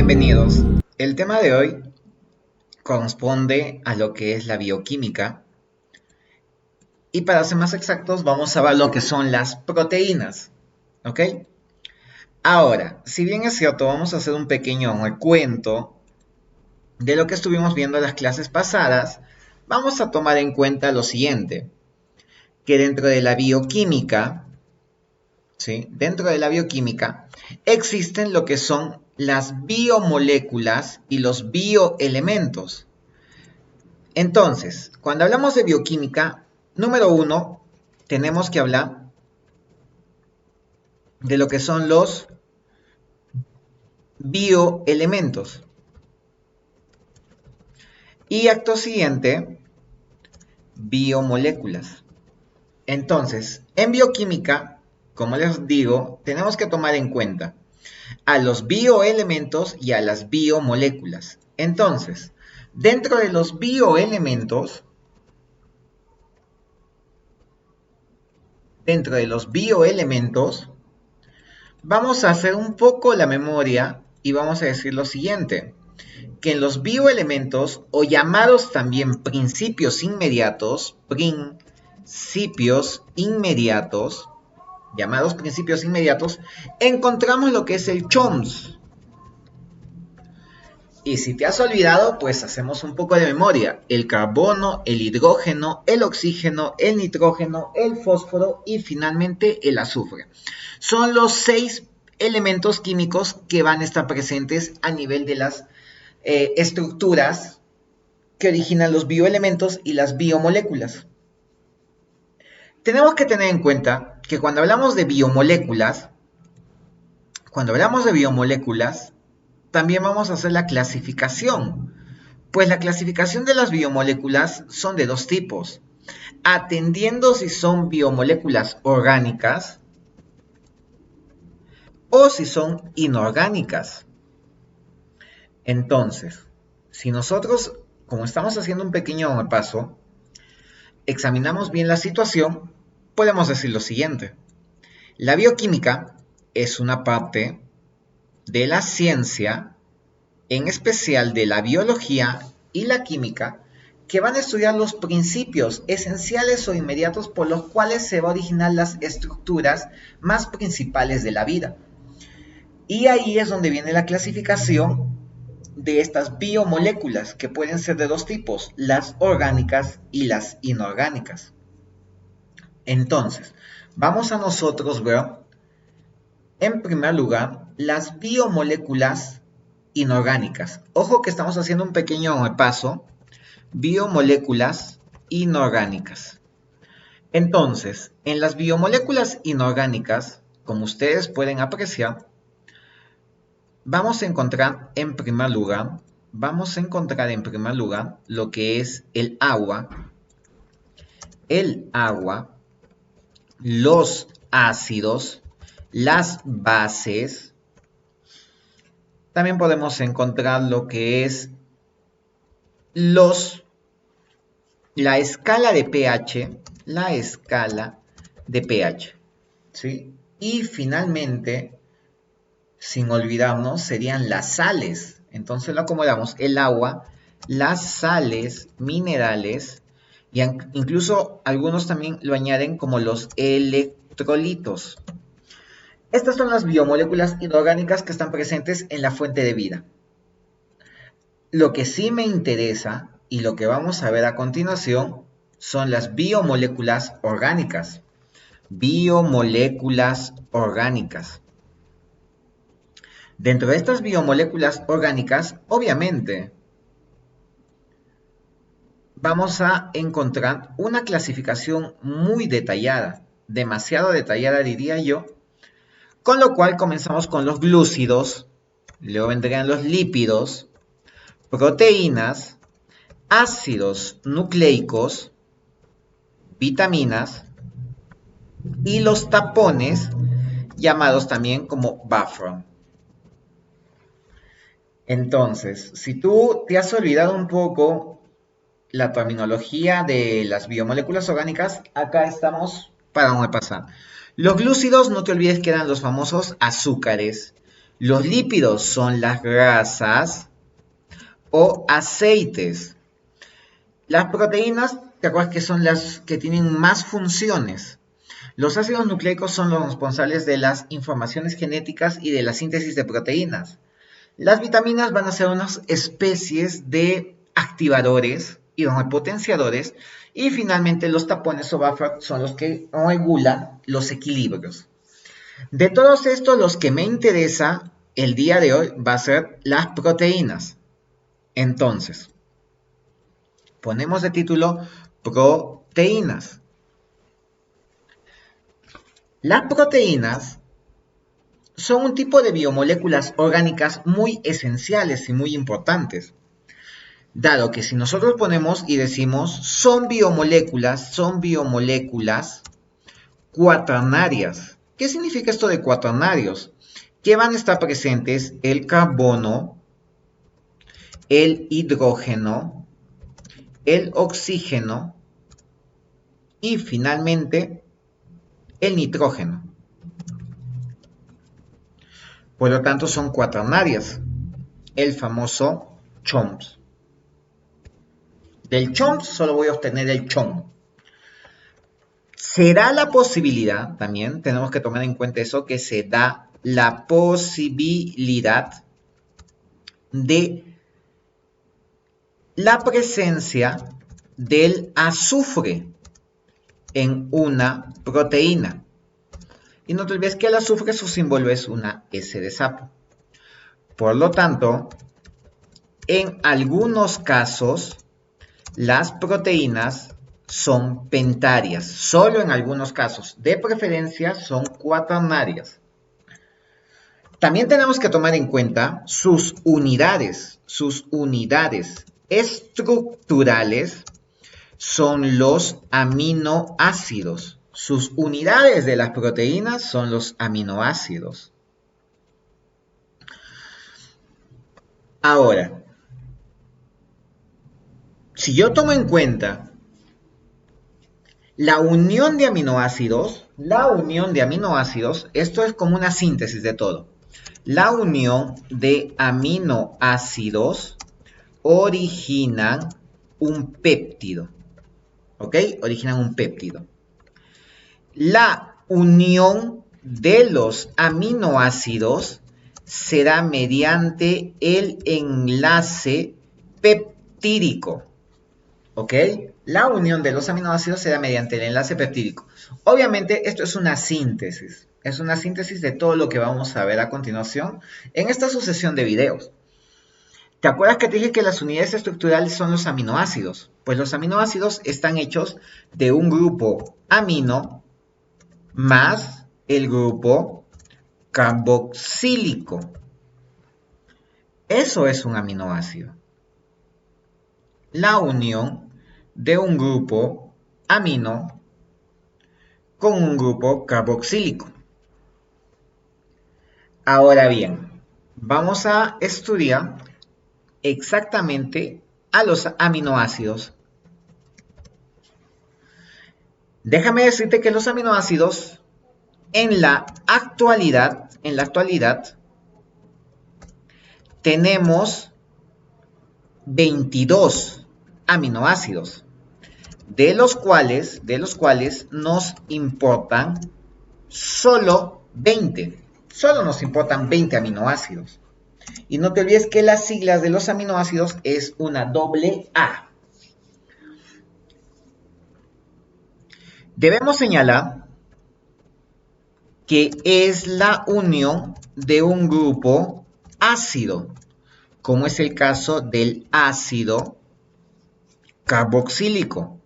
Bienvenidos. El tema de hoy corresponde a lo que es la bioquímica y para ser más exactos vamos a ver lo que son las proteínas, ¿ok? Ahora, si bien es cierto, vamos a hacer un pequeño recuento de lo que estuvimos viendo en las clases pasadas, vamos a tomar en cuenta lo siguiente, que dentro de la bioquímica, ¿sí? Dentro de la bioquímica existen lo que son las biomoléculas y los bioelementos. Entonces, cuando hablamos de bioquímica, número uno, tenemos que hablar de lo que son los bioelementos. Y acto siguiente, biomoléculas. Entonces, en bioquímica, como les digo, tenemos que tomar en cuenta a los bioelementos y a las biomoléculas. Entonces, dentro de los bioelementos, vamos a hacer un poco la memoria y vamos a decir lo siguiente, que en los bioelementos, o llamados también principios inmediatos, encontramos lo que es el CHOMS. Y si te has olvidado, pues hacemos un poco de memoria. El carbono, el hidrógeno, el oxígeno, el nitrógeno, el fósforo y finalmente el azufre. Son los 6 elementos químicos que van a estar presentes a nivel de las estructuras que originan los bioelementos y las biomoléculas. Tenemos que tener en cuenta que cuando hablamos de biomoléculas, también vamos a hacer la clasificación. Pues la clasificación de las biomoléculas son de dos tipos, atendiendo si son biomoléculas orgánicas o si son inorgánicas. Entonces, si nosotros, como estamos haciendo un pequeño repaso, examinamos bien la situación, podemos decir lo siguiente. La bioquímica es una parte de la ciencia, en especial de la biología y la química, que van a estudiar los principios esenciales o inmediatos por los cuales se va a originar las estructuras más principales de la vida. Y ahí es donde viene la clasificación de estas biomoléculas, que pueden ser de dos tipos, las orgánicas y las inorgánicas. Entonces, vamos a nosotros ver, en primer lugar, las biomoléculas inorgánicas. Ojo que estamos haciendo un pequeño repaso. Biomoléculas inorgánicas. Entonces, en las biomoléculas inorgánicas, como ustedes pueden apreciar, vamos a encontrar en primer lugar lo que es el agua, los ácidos, las bases. También podemos encontrar lo que es la escala de pH, ¿sí? Y finalmente, sin olvidarnos, serían las sales. Entonces lo acomodamos, el agua, las sales, minerales, y incluso algunos también lo añaden como los electrolitos. Estas son las biomoléculas inorgánicas que están presentes en la fuente de vida. Lo que sí me interesa y lo que vamos a ver a continuación son las biomoléculas orgánicas. Dentro de estas biomoléculas orgánicas, obviamente, vamos a encontrar una clasificación muy detallada, demasiado detallada diría yo, con lo cual comenzamos con los glúcidos, luego vendrían los lípidos, proteínas, ácidos nucleicos, vitaminas y los tapones, llamados también como buffer. Entonces, si tú te has olvidado un poco la terminología de las biomoléculas orgánicas, acá estamos para repasar. Los glúcidos, no te olvides que eran los famosos azúcares. Los lípidos son las grasas o aceites. Las proteínas, ¿te acuerdas que son las que tienen más funciones? Los ácidos nucleicos son los responsables de las informaciones genéticas y de la síntesis de proteínas. Las vitaminas van a ser unas especies de activadores y potenciadores. Y finalmente los tapones o buffer son los que regulan los equilibrios. De todos estos, los que me interesa el día de hoy va a ser las proteínas. Entonces, ponemos de título proteínas. Las proteínas son un tipo de biomoléculas orgánicas muy esenciales y muy importantes. Dado que si nosotros ponemos y decimos son biomoléculas cuaternarias. ¿Qué significa esto de cuaternarios? Que van a estar presentes el carbono, el hidrógeno, el oxígeno y finalmente el nitrógeno. Por lo tanto son cuaternarias, el famoso CHOMS. Del CHOMS solo voy a obtener el CHOM. Se da la posibilidad, también tenemos que tomar en cuenta eso, que se da la posibilidad de la presencia del azufre en una proteína. Y no te olvides que el azufre, su símbolo es una S de sapo. Por lo tanto, en algunos casos, las proteínas son pentarias. Solo en algunos casos. De preferencia, son cuaternarias. También tenemos que tomar en cuenta sus unidades. Sus unidades estructurales son los aminoácidos. Sus unidades de las proteínas son los aminoácidos. Ahora, si yo tomo en cuenta la unión de aminoácidos, esto es como una síntesis de todo. La unión de aminoácidos originan un péptido. ¿Ok? Originan un péptido. La unión de los aminoácidos se da mediante el enlace peptídico. ¿Ok? La unión de los aminoácidos se da mediante el enlace peptídico. Obviamente esto es una síntesis. Es una síntesis de todo lo que vamos a ver a continuación en esta sucesión de videos. ¿Te acuerdas que te dije que las unidades estructurales son los aminoácidos? Pues los aminoácidos están hechos de un grupo amino más el grupo carboxílico. Eso es un aminoácido. La unión de un grupo amino con un grupo carboxílico. Ahora bien, vamos a estudiar exactamente a los aminoácidos. Déjame decirte que los aminoácidos en la actualidad tenemos 22 aminoácidos, de los cuales nos importan solo 20. Solo nos importan 20 aminoácidos. Y no te olvides que las siglas de los aminoácidos es una doble A. Debemos señalar que es la unión de un grupo ácido, como es el caso del ácido carboxílico,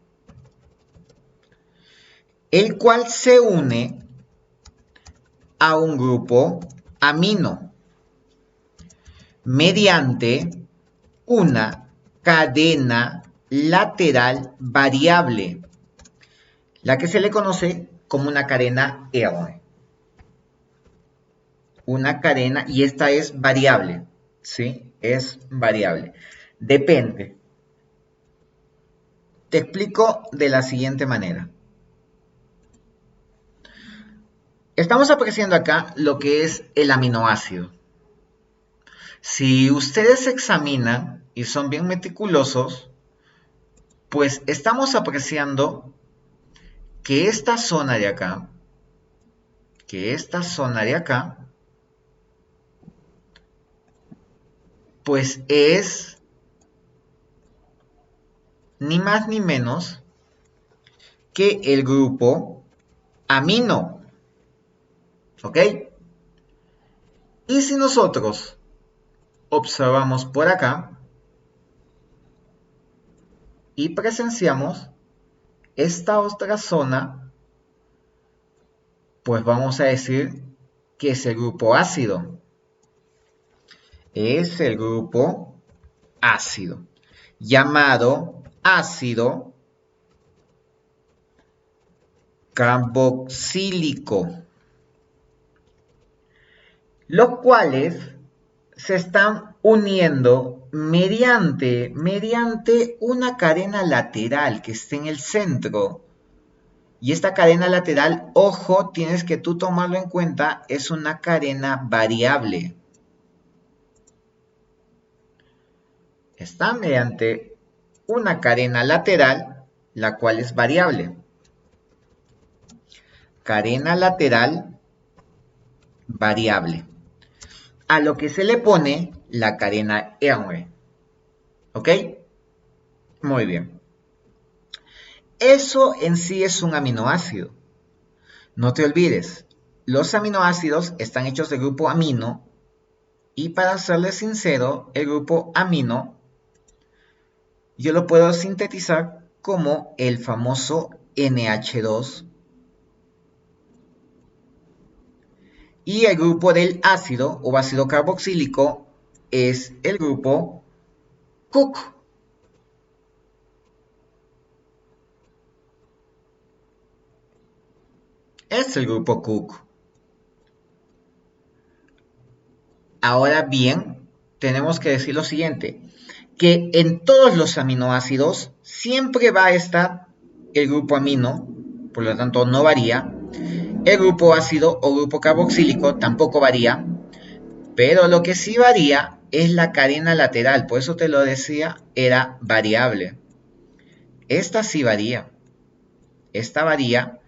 el cual se une a un grupo amino mediante una cadena lateral variable, la que se le conoce como una cadena R. Una cadena, y esta es variable, ¿sí? Es variable. Depende. Te explico de la siguiente manera. Estamos apreciando acá lo que es el aminoácido. Si ustedes examinan y son bien meticulosos, pues estamos apreciando que esta zona de acá, pues es ni más ni menos que el grupo amino, ¿ok? Y si nosotros observamos por acá y presenciamos esta otra zona, pues vamos a decir que es el grupo ácido. Es el grupo ácido, llamado ácido carboxílico, los cuales se están uniendo mediante una cadena lateral que está en el centro. Y esta cadena lateral, ojo, tienes que tú tomarlo en cuenta, es una cadena variable. Está mediante una cadena lateral, la cual es variable. Cadena lateral variable. A lo que se le pone la cadena R. ¿Ok? Muy bien. Eso en sí es un aminoácido. No te olvides, los aminoácidos están hechos de grupo amino y para serles sincero, el grupo amino yo lo puedo sintetizar como el famoso NH2 y el grupo del ácido o ácido carboxílico es el grupo Cook. Es el grupo Cook. Ahora bien, tenemos que decir lo siguiente, que en todos los aminoácidos siempre va a estar el grupo amino, por lo tanto no varía. El grupo ácido o grupo carboxílico tampoco varía, pero lo que sí varía es la cadena lateral, por eso te lo decía, era variable. Esta sí varía, esta varía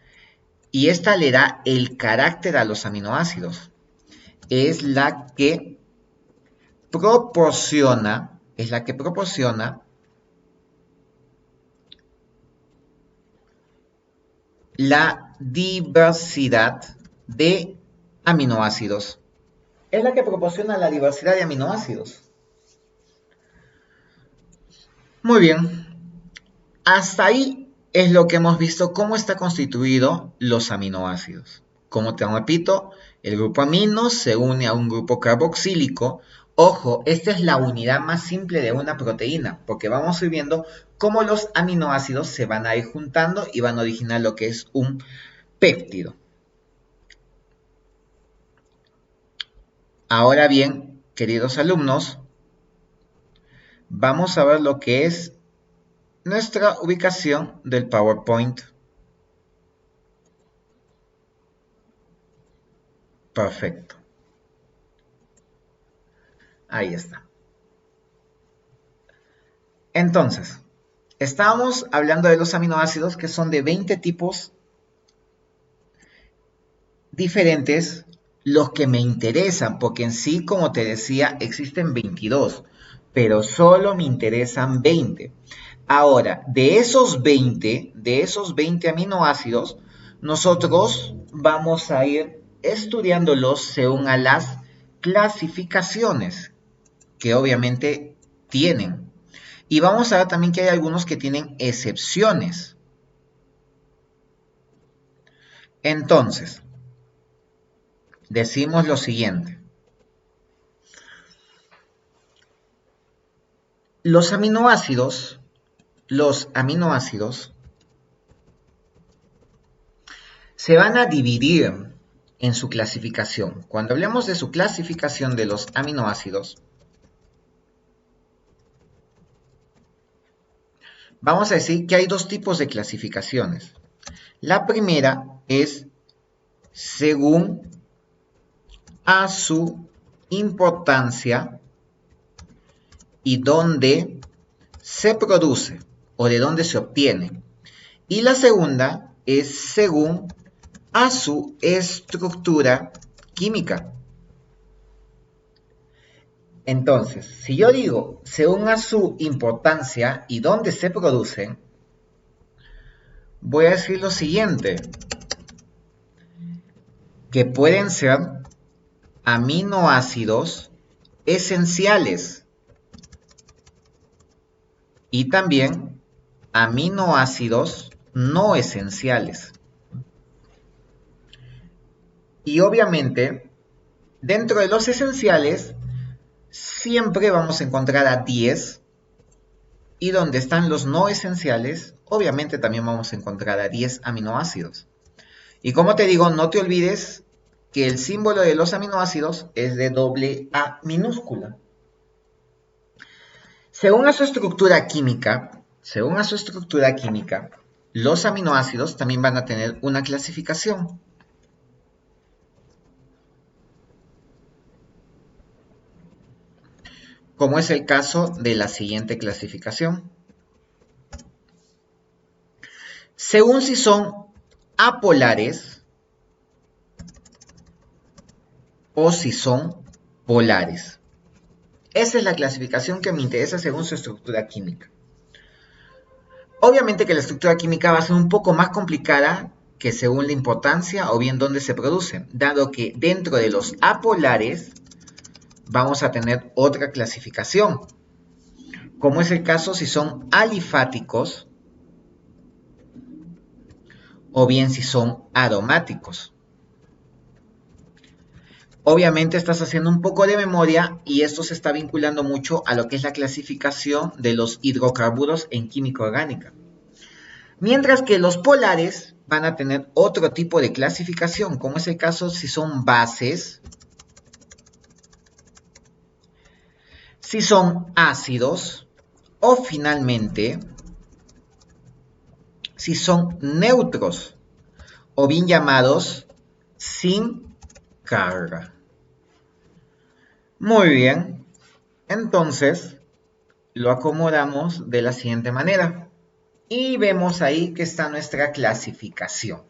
y esta le da el carácter a los aminoácidos. Es la que proporciona la diversidad de aminoácidos. Es la que proporciona la diversidad de aminoácidos. Muy bien. Hasta ahí es lo que hemos visto cómo está constituido los aminoácidos. Como te repito, el grupo amino se une a un grupo carboxílico. Ojo, esta es la unidad más simple de una proteína, porque vamos a ir viendo cómo los aminoácidos se van a ir juntando y van a originar lo que es un péptido. Ahora bien, queridos alumnos, vamos a ver lo que es nuestra ubicación del PowerPoint. Perfecto. Ahí está. Entonces, estábamos hablando de los aminoácidos que son de 20 tipos diferentes, los que me interesan, porque en sí, como te decía, existen 22, pero solo me interesan 20. Ahora, de esos 20 aminoácidos, nosotros vamos a ir estudiándolos según a las clasificaciones que obviamente tienen. Y vamos a ver también que hay algunos que tienen excepciones. Entonces, decimos lo siguiente. Los aminoácidos se van a dividir en su clasificación. Cuando hablemos de su clasificación de los aminoácidos, vamos a decir que hay dos tipos de clasificaciones. La primera es según a su importancia y dónde se produce o de dónde se obtiene. Y la segunda es según a su estructura química. Entonces, si yo digo según a su importancia y dónde se producen, voy a decir lo siguiente, que pueden ser aminoácidos esenciales y también aminoácidos no esenciales. Y obviamente, dentro de los esenciales, siempre vamos a encontrar a 10. Y donde están los no esenciales, obviamente también vamos a encontrar a 10 aminoácidos. Y como te digo, no te olvides que el símbolo de los aminoácidos es de doble A minúscula. Según a su estructura química, los aminoácidos también van a tener una clasificación. Como es el caso de la siguiente clasificación. Según si son apolares o si son polares. Esa es la clasificación que me interesa según su estructura química. Obviamente que la estructura química va a ser un poco más complicada que según la importancia o bien dónde se producen, dado que dentro de los apolares vamos a tener otra clasificación, como es el caso si son alifáticos o bien si son aromáticos. Obviamente estás haciendo un poco de memoria y esto se está vinculando mucho a lo que es la clasificación de los hidrocarburos en química orgánica. Mientras que los polares van a tener otro tipo de clasificación, como es el caso si son bases, si son ácidos o finalmente si son neutros o bien llamados sin carga. Muy bien, entonces lo acomodamos de la siguiente manera y vemos ahí que está nuestra clasificación.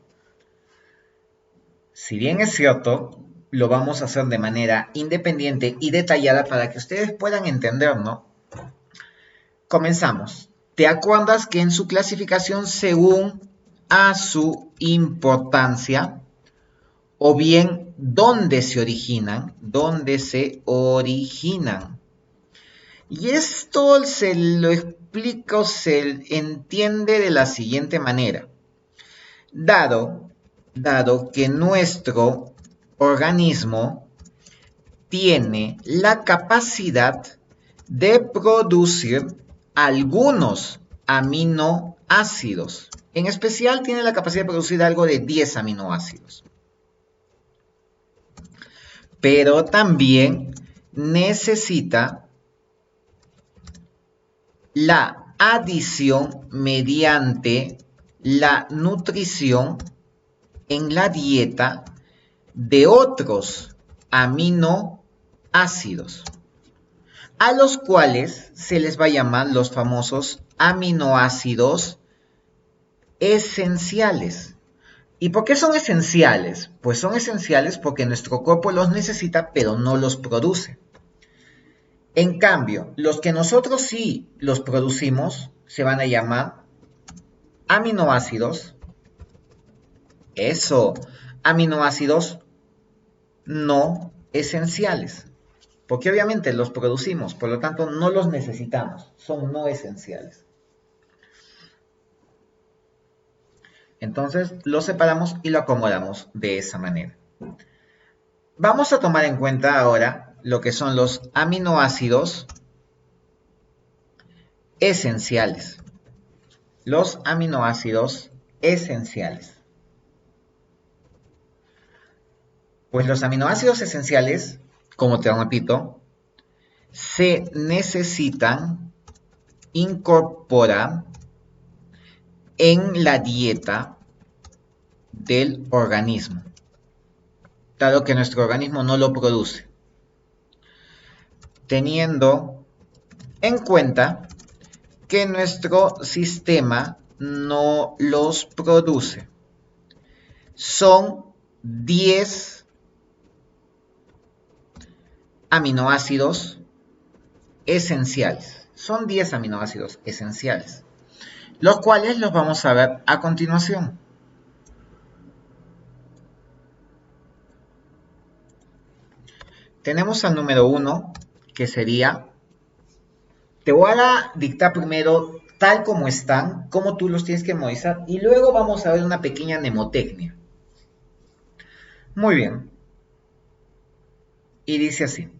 Si bien es cierto, lo vamos a hacer de manera independiente y detallada para que ustedes puedan entender, ¿no? Comenzamos. ¿Te acuerdas que en su clasificación según a su importancia o bien dónde se originan? Y esto se lo explico, se entiende de la siguiente manera. Dado que nuestro organismo tiene la capacidad de producir algunos aminoácidos. En especial tiene la capacidad de producir algo de 10 aminoácidos. Pero también necesita la adición mediante la nutrición en la dieta de otros aminoácidos, a los cuales se les va a llamar los famosos aminoácidos esenciales. ¿Y por qué son esenciales? Pues son esenciales porque nuestro cuerpo los necesita, pero no los produce. En cambio, los que nosotros sí los producimos se van a llamar aminoácidos. Aminoácidos no esenciales. Porque obviamente los producimos, por lo tanto no los necesitamos, son no esenciales. Entonces lo separamos y lo acomodamos de esa manera. Vamos a tomar en cuenta ahora lo que son los aminoácidos esenciales. Los aminoácidos esenciales. Pues los aminoácidos esenciales, como te repito, se necesitan incorporar en la dieta del organismo, dado que nuestro organismo no lo produce, teniendo en cuenta que nuestro sistema no los produce. Son 10 aminoácidos esenciales. Son 10 aminoácidos esenciales, los cuales los vamos a ver a continuación. Tenemos al número 1, que sería, te voy a dictar primero tal como están, cómo tú los tienes que memorizar, y luego vamos a ver una pequeña mnemotecnia. Muy bien. Y dice así.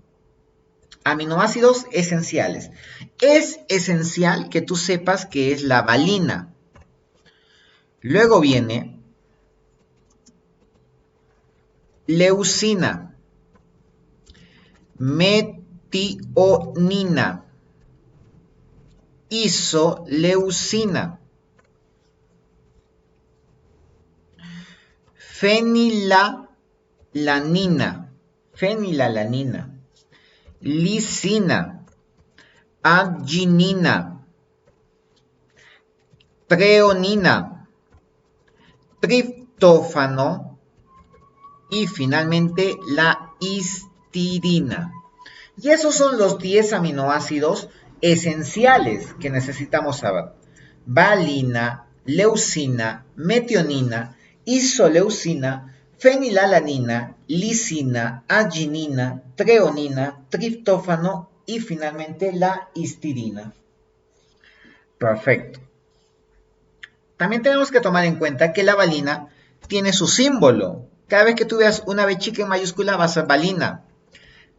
Aminoácidos esenciales. Es esencial que tú sepas que es la valina. Luego viene leucina, metionina, isoleucina, fenilalanina, lisina, arginina, treonina, triptófano y finalmente la histidina. Y esos son los 10 aminoácidos esenciales que necesitamos saber. Valina, leucina, metionina, isoleucina, fenilalanina, lisina, arginina, treonina, triptófano y finalmente la histidina. Perfecto. También tenemos que tomar en cuenta que la valina tiene su símbolo. Cada vez que tú veas una B chica en mayúscula va a ser valina.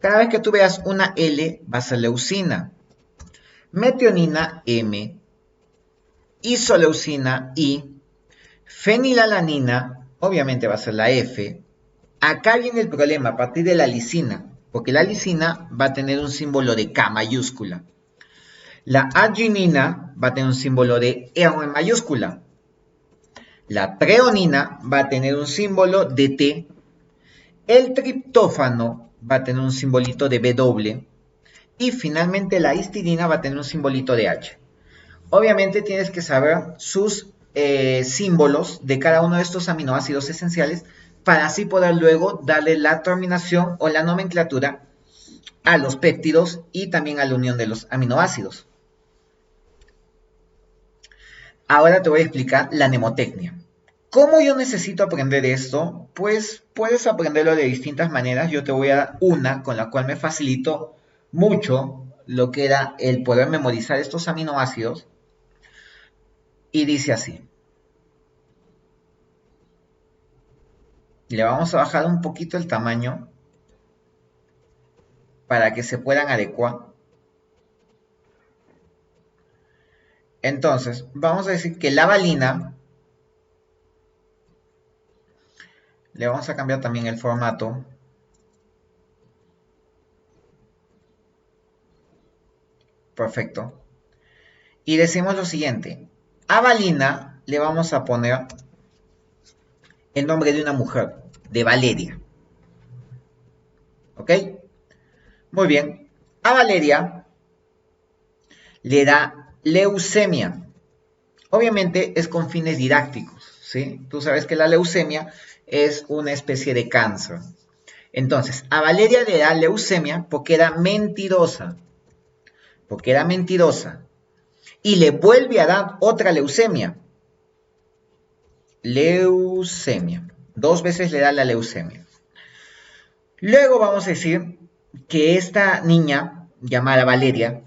Cada vez que tú veas una L va a ser leucina. Metionina M, isoleucina I, fenilalanina obviamente va a ser la F. Acá viene el problema a partir de la lisina, porque la lisina va a tener un símbolo de K mayúscula. La arginina va a tener un símbolo de E en mayúscula. La treonina va a tener un símbolo de T. El triptófano va a tener un simbolito de W. Y finalmente la histidina va a tener un simbolito de H. Obviamente tienes que saber sus símbolos de cada uno de estos aminoácidos esenciales para así poder luego darle la terminación o la nomenclatura a los péptidos y también a la unión de los aminoácidos. Ahora te voy a explicar la mnemotecnia. ¿Cómo yo necesito aprender esto? Pues puedes aprenderlo de distintas maneras. Yo te voy a dar una con la cual me facilitó mucho lo que era el poder memorizar estos aminoácidos. Y dice así. Le vamos a bajar un poquito el tamaño para que se puedan adecuar. Entonces, vamos a decir que la valina, le vamos a cambiar también el formato. Perfecto. Y decimos lo siguiente. A valina le vamos a poner el nombre de una mujer, de Valeria. ¿Ok? Muy bien. A Valeria le da leucemia. Obviamente es con fines didácticos, ¿sí? Tú sabes que la leucemia es una especie de cáncer. Entonces, a Valeria le da leucemia porque era mentirosa. Porque era mentirosa. Y le vuelve a dar otra leucemia. Leucemia. 2 veces le da la leucemia. Luego vamos a decir que esta niña, llamada Valeria,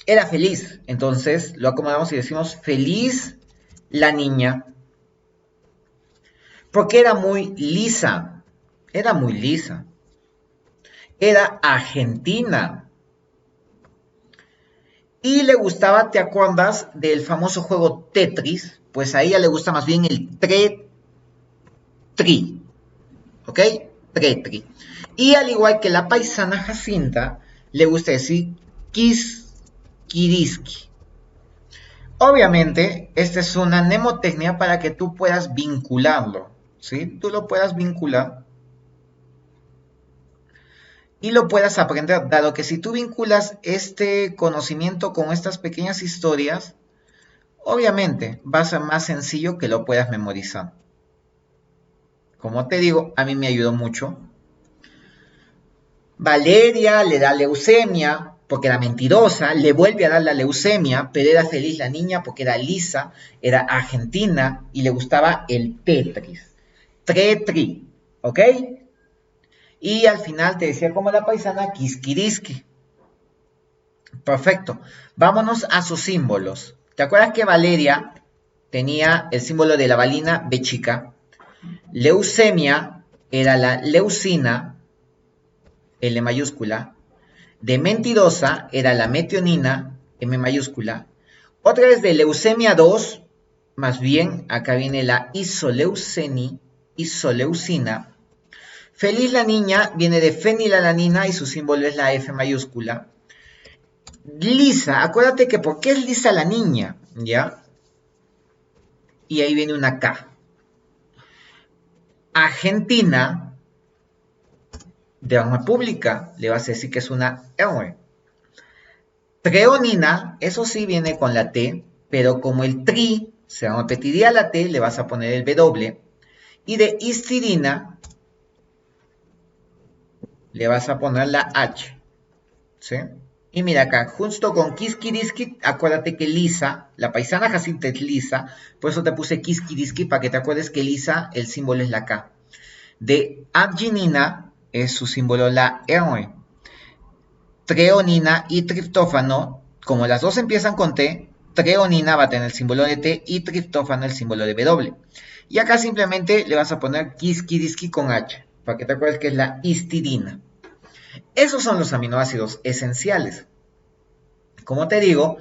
era feliz. Entonces lo acomodamos y decimos feliz la niña. Porque era muy lisa. Era muy lisa. Era argentina. Y le gustaba, ¿te acuerdas del famoso juego Tetris? Pues a ella le gusta más bien el Tri. ¿Ok? Tri. Y al igual que la paisana Jacinta, le gusta decir Kiriski. Obviamente, esta es una mnemotecnia para que tú puedas vincularlo. ¿Sí? Tú lo puedas vincular. y lo puedas aprender, dado que si tú vinculas este conocimiento con estas pequeñas historias, obviamente va a ser más sencillo que lo puedas memorizar. Como te digo, a mí me ayudó mucho. Valeria le da leucemia porque era mentirosa, le vuelve a dar la leucemia, pero era feliz la niña porque era lisa, era argentina y le gustaba el Tetris. Tretri, ¿ok? Y al final te decía como la paisana, Kiskiriski. Perfecto. Vámonos a sus símbolos. ¿Te acuerdas que Valeria tenía el símbolo de la balina B chica? Leucemia era la leucina, L mayúscula. De mentirosa era la metionina, M mayúscula. Otra vez de leucemia 2, más bien acá viene la isoleucina. Feliz la niña viene de fenilalanina y su símbolo es la F mayúscula. Lisa, acuérdate que ¿por qué es lisa la niña? ¿Ya? Y ahí viene una K. Argentina, de arma pública, le vas a decir que es una R. Treonina, eso sí viene con la T, pero como el tri se repetiría la T, le vas a poner el W. Y de histidina, le vas a poner la H. ¿Sí? Y mira acá, justo con Kiskiriski, acuérdate que Lisa, la paisana Jacinta es Lisa, por eso te puse Kiskiriski para que te acuerdes que Lisa, el símbolo es la K. De arginina es su símbolo la R. Treonina y triptófano, como las dos empiezan con T, treonina va a tener el símbolo de T y triptófano el símbolo de W. Y acá simplemente le vas a poner Kiskiriski con H, para que te acuerdes que es la histidina. Esos son los aminoácidos esenciales. Como te digo,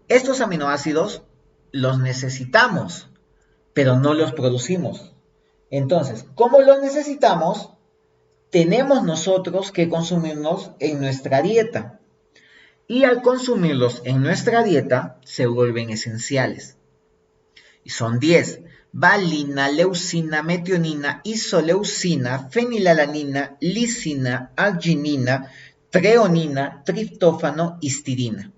estos aminoácidos los necesitamos, pero no los producimos. Entonces, ¿cómo los necesitamos? Tenemos nosotros que consumirlos en nuestra dieta. Y al consumirlos en nuestra dieta, se vuelven esenciales. Y son 10. Valina, leucina, metionina, isoleucina, fenilalanina, lisina, arginina, treonina, triptófano, histidina.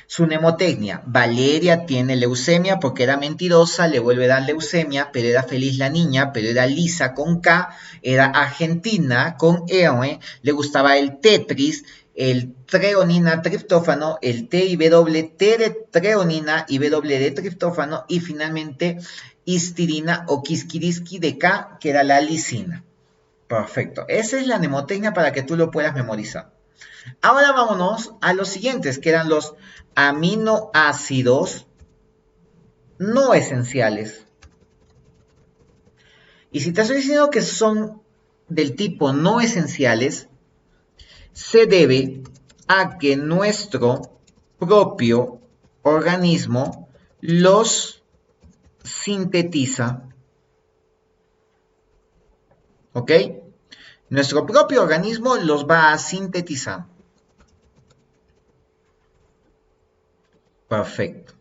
Su mnemotecnia: Valeria tiene leucemia porque era mentirosa, le vuelve a dar leucemia, pero era feliz la niña, pero era lisa con K, era argentina con R, le gustaba el Tetris, el treonina, triptófano, el T y W, T de treonina y W de triptófano, y finalmente histidina o kiskiriski de K, que era la lisina. Perfecto. Esa es la mnemotecnia para que tú lo puedas memorizar. Ahora vámonos a los siguientes, que eran los aminoácidos no esenciales. Y si te estoy diciendo que son del tipo no esenciales, se debe a que nuestro propio organismo los sintetiza. ¿Ok? Nuestro propio organismo los va a sintetizar. Perfecto.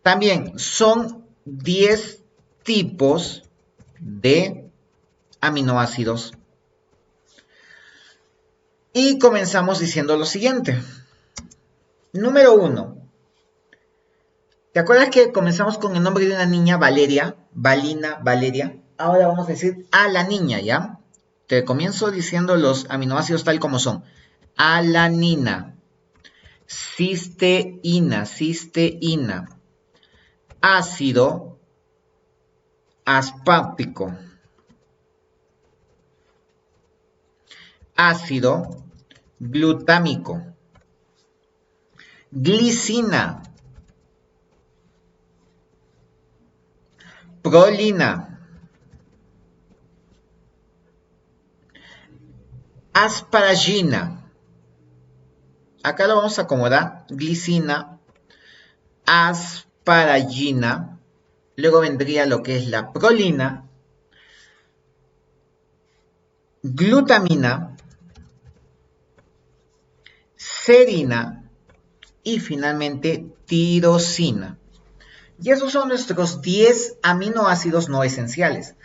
También son 10 tipos de aminoácidos. Y comenzamos diciendo lo siguiente. Número 1. ¿Te acuerdas que comenzamos con el nombre de una niña, Valeria? Valina, Valeria. Ahora vamos a decir a la niña, ¿ya? Te comienzo diciendo los aminoácidos tal como son. Alanina, cisteína, ácido aspartico, ácido glutámico, glicina, prolina, asparagina. Acá lo vamos a acomodar. Glicina, asparagina. Luego vendría lo que es la prolina, glutamina, serina y finalmente tirosina. Y esos son nuestros 10 aminoácidos no esenciales.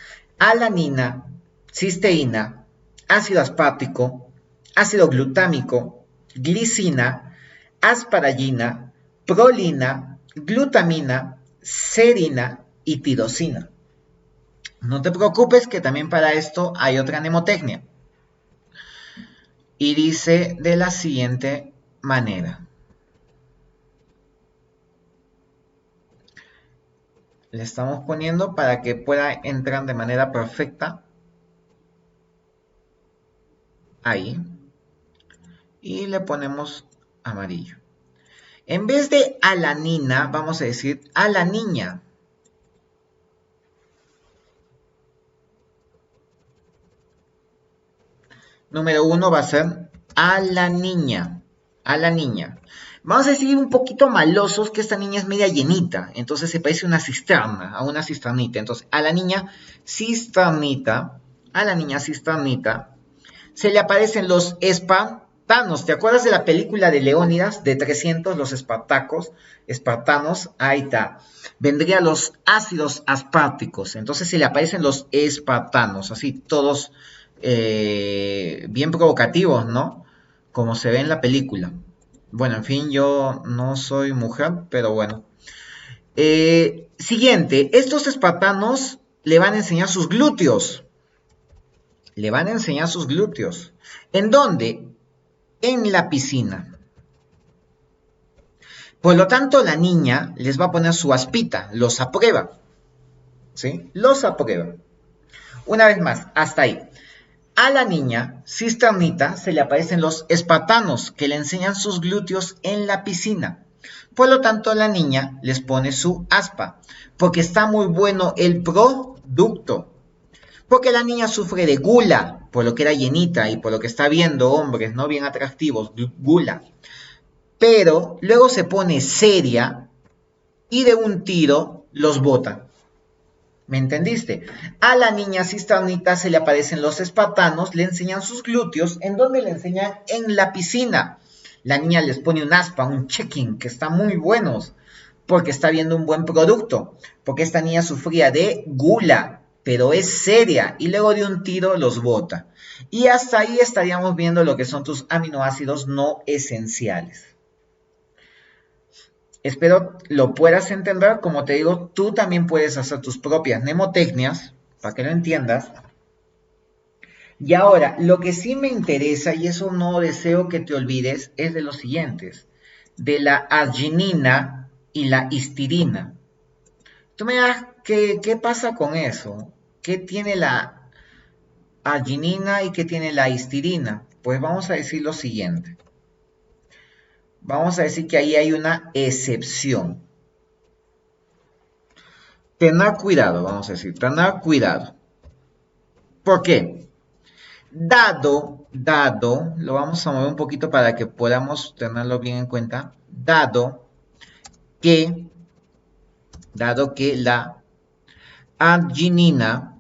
Alanina, cisteína, ácido aspartico, ácido glutámico, glicina, asparagina, prolina, glutamina, serina y tirosina. No te preocupes que también para esto hay otra mnemotecnia. Y dice de la siguiente manera. Le estamos poniendo para que pueda entrar de manera perfecta. Ahí. Y le ponemos amarillo. En vez de alanina, vamos a decir alaniña. Número 1 va a ser alaniña. Alaniña. Vamos a decir un poquito malosos que esta niña es media llenita. Entonces se parece a una cisterna, a una cisternita. Entonces a la niña cisternita, se le aparecen los espartanos. ¿Te acuerdas de la película de Leónidas de 300, los espartanos? Ahí está. Vendrían los ácidos asparticos. Entonces se le aparecen los espartanos, así todos bien provocativos, ¿no? Como se ve en la película. Bueno, en fin, yo no soy mujer, pero bueno. Siguiente, estos espartanos le van a enseñar sus glúteos. Le van a enseñar sus glúteos. ¿En dónde? En la piscina. Por lo tanto, la niña les va a poner su aspita, los aprueba. ¿Sí? Los aprueba. Una vez más, hasta ahí. A la niña cisternita se le aparecen los espartanos que le enseñan sus glúteos en la piscina. Por lo tanto, la niña les pone su aspa, porque está muy bueno el producto. Porque la niña sufre de gula, por lo que era llenita y por lo que está viendo hombres no bien atractivos, gula. Pero luego se pone seria y de un tiro los bota. ¿Me entendiste? A la niña cisternita se le aparecen los espartanos, le enseñan sus glúteos. ¿En dónde le enseñan? En la piscina. La niña les pone un aspa, un checking, que está muy buenos, porque está viendo un buen producto. Porque esta niña sufría de gula, pero es seria, y luego de un tiro los bota. Y hasta ahí estaríamos viendo lo que son tus aminoácidos no esenciales. Espero lo puedas entender. Como te digo, tú también puedes hacer tus propias mnemotecnias para que lo entiendas. Y ahora, lo que sí me interesa, y eso no deseo que te olvides, es de los siguientes. De la arginina y la histidina. Tú me dirás, ¿qué pasa con eso? ¿Qué tiene la arginina y qué tiene la histidina? Pues vamos a decir lo siguiente. Vamos a decir que ahí hay una excepción. Tener cuidado, vamos a decir, tener cuidado. ¿Por qué? Dado, lo vamos a mover un poquito para que podamos tenerlo bien en cuenta. Dado que la arginina,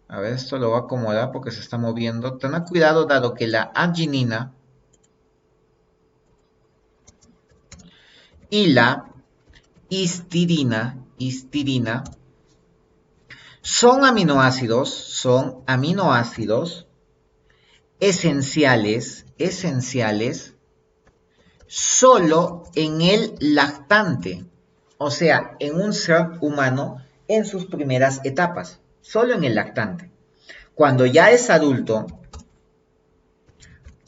a ver, esto lo voy a acomodar porque se está moviendo. Tener cuidado, dado que la arginina y la histidina son aminoácidos esenciales solo en el lactante, o sea, en un ser humano en sus primeras etapas, solo en el lactante. Cuando ya es adulto,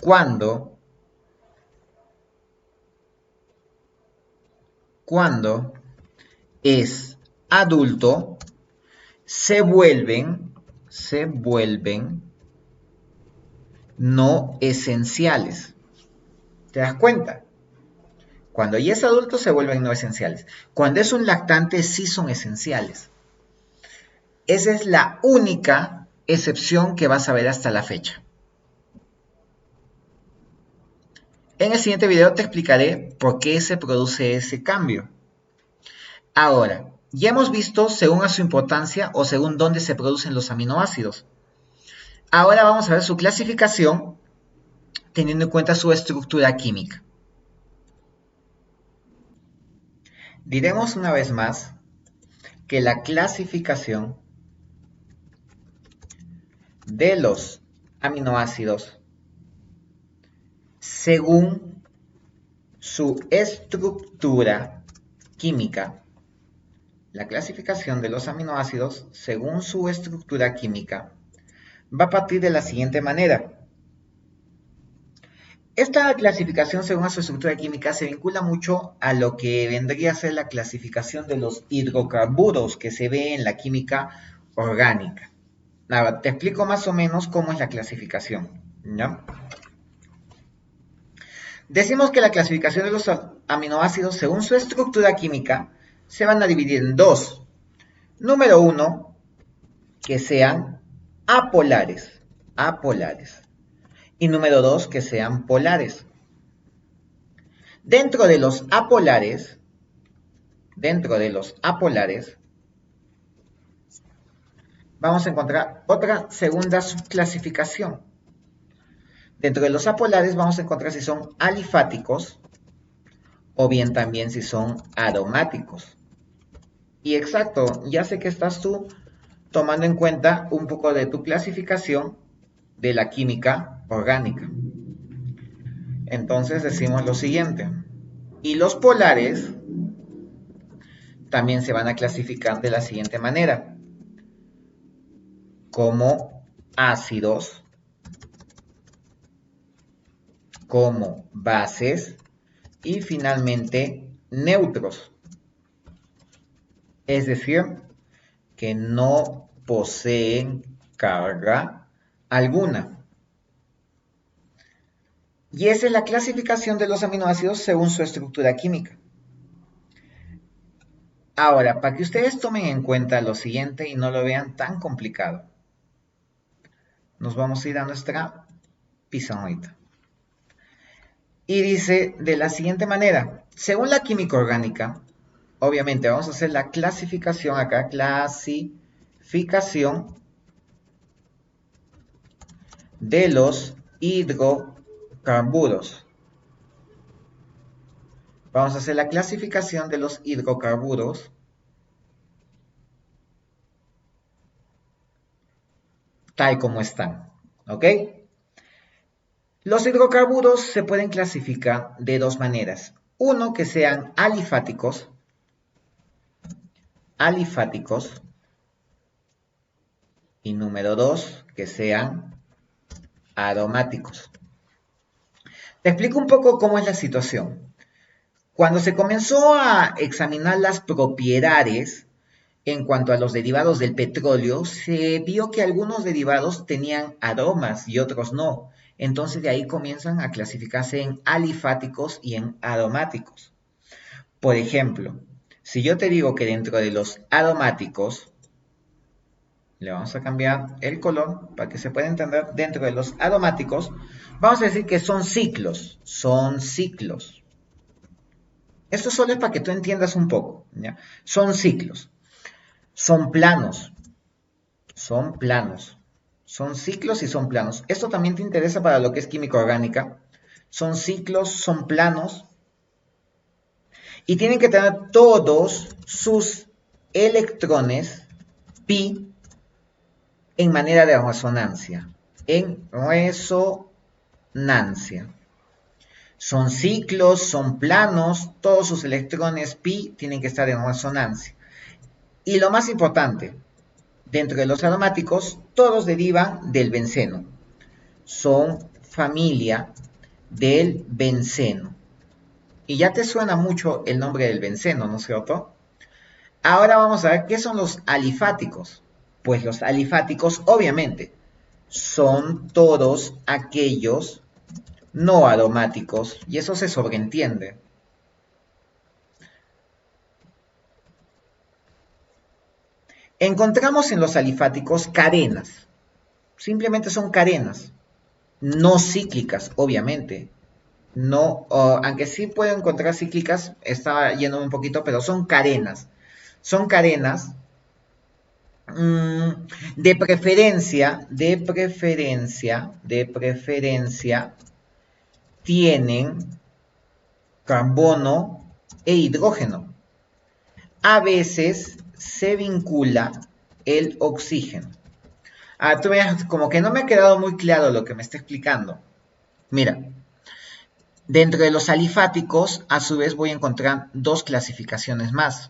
cuando es adulto, se vuelven no esenciales. ¿Te das cuenta? Cuando ya es adulto se vuelven no esenciales. Cuando es un lactante sí son esenciales. Esa es la única excepción que vas a ver hasta la fecha. En el siguiente video te explicaré por qué se produce ese cambio. Ahora, ya hemos visto según a su importancia o según dónde se producen los aminoácidos. Ahora vamos a ver su clasificación teniendo en cuenta su estructura química. Diremos una vez más que la clasificación de los aminoácidos según su estructura química. La clasificación de los aminoácidos según su estructura química va a partir de la siguiente manera. Esta clasificación según su estructura química se vincula mucho a lo que vendría a ser la clasificación de los hidrocarburos que se ve en la química orgánica. Ahora, te explico más o menos cómo es la clasificación, ¿ya? Decimos que la clasificación de los aminoácidos según su estructura química se van a dividir en dos. Número uno, que sean apolares. Y número dos, que sean polares. Dentro de los apolares, vamos a encontrar otra segunda subclasificación. Dentro de los apolares vamos a encontrar si son alifáticos o bien también si son aromáticos. Y exacto, ya sé que estás tú tomando en cuenta un poco de tu clasificación de la química orgánica. Entonces decimos lo siguiente. Y los polares también se van a clasificar de la siguiente manera. Como ácidos, como bases y finalmente neutros. Es decir, que no poseen carga alguna. Y esa es la clasificación de los aminoácidos según su estructura química. Ahora, para que ustedes tomen en cuenta lo siguiente y no lo vean tan complicado, nos vamos a ir a nuestra pizarrita. Y dice de la siguiente manera, según la química orgánica, obviamente vamos a hacer la clasificación acá, clasificación de los hidrocarburos. Vamos a hacer la clasificación de los hidrocarburos tal como están, ¿ok? Los hidrocarburos se pueden clasificar de dos maneras. Uno, que sean alifáticos, y número dos, que sean aromáticos. Te explico un poco cómo es la situación. Cuando se comenzó a examinar las propiedades en cuanto a los derivados del petróleo, se vio que algunos derivados tenían aromas y otros no. Entonces de ahí comienzan a clasificarse en alifáticos y en aromáticos. Por ejemplo, si yo te digo que dentro de los aromáticos, le vamos a cambiar el color para que se pueda entender, dentro de los aromáticos, vamos a decir que son ciclos, Esto solo es para que tú entiendas un poco, ¿ya? Son ciclos, son planos, son ciclos y son planos. Esto también te interesa para lo que es química orgánica. Son ciclos, son planos y tienen que tener todos sus electrones pi en manera de resonancia. Son ciclos, son planos, todos sus electrones pi tienen que estar en resonancia. Y lo más importante, dentro de los aromáticos, todos derivan del benceno. Son familia del benceno. Y ya te suena mucho el nombre del benceno, ¿no es cierto? Ahora vamos a ver qué son los alifáticos. Pues los alifáticos, obviamente, son todos aquellos no aromáticos, y eso se sobreentiende. Encontramos en los alifáticos cadenas. Simplemente son cadenas, no cíclicas, obviamente. No, aunque sí puedo encontrar cíclicas, estaba yéndome un poquito, pero son cadenas. Son cadenas de preferencia, tienen carbono e hidrógeno. A veces se vincula el oxígeno. Ah, tú veas, como que no me ha quedado muy claro lo que me está explicando. Mira, dentro de los alifáticos, a su vez voy a encontrar dos clasificaciones más.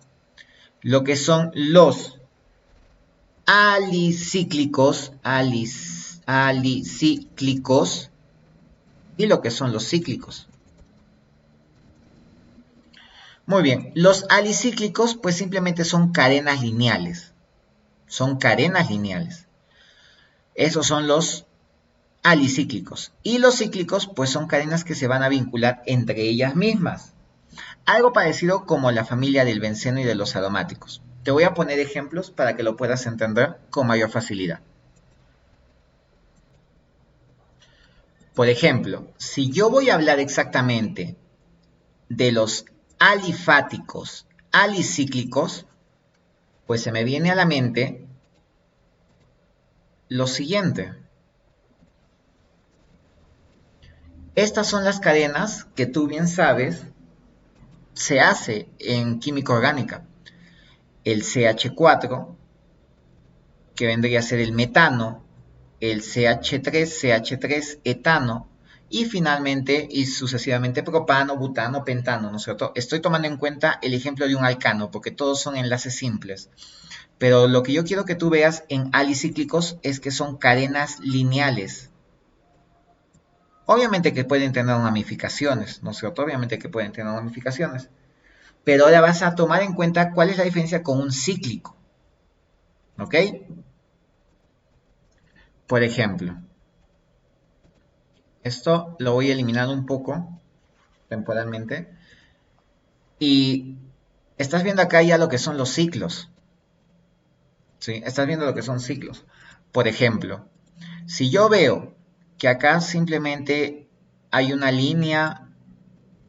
Lo que son los alicíclicos, alicíclicos y lo que son los cíclicos. Muy bien, los alicíclicos pues simplemente son cadenas lineales. Son cadenas lineales. Esos son los alicíclicos. Y los cíclicos pues son cadenas que se van a vincular entre ellas mismas. Algo parecido como la familia del benceno y de los aromáticos. Te voy a poner ejemplos para que lo puedas entender con mayor facilidad. Por ejemplo, si yo voy a hablar exactamente de los alifáticos alicíclicos, pues se me viene a la mente lo siguiente. Estas son las cadenas que tú bien sabes se hace en química orgánica. El CH4, que vendría a ser el metano, el CH3, CH3 etano, y finalmente y sucesivamente propano, butano, pentano, ¿no es cierto? Estoy tomando en cuenta el ejemplo de un alcano, porque todos son enlaces simples. Pero lo que yo quiero que tú veas en alicíclicos es que son cadenas lineales. Obviamente que pueden tener ramificaciones, ¿no es cierto? Obviamente que pueden tener ramificaciones. Pero ahora vas a tomar en cuenta cuál es la diferencia con un cíclico. ¿Ok? Por ejemplo, esto lo voy a eliminar un poco temporalmente. Y estás viendo acá ya lo que son los ciclos. ¿Sí? Estás viendo lo que son ciclos. Por ejemplo, si yo veo que acá simplemente hay una línea,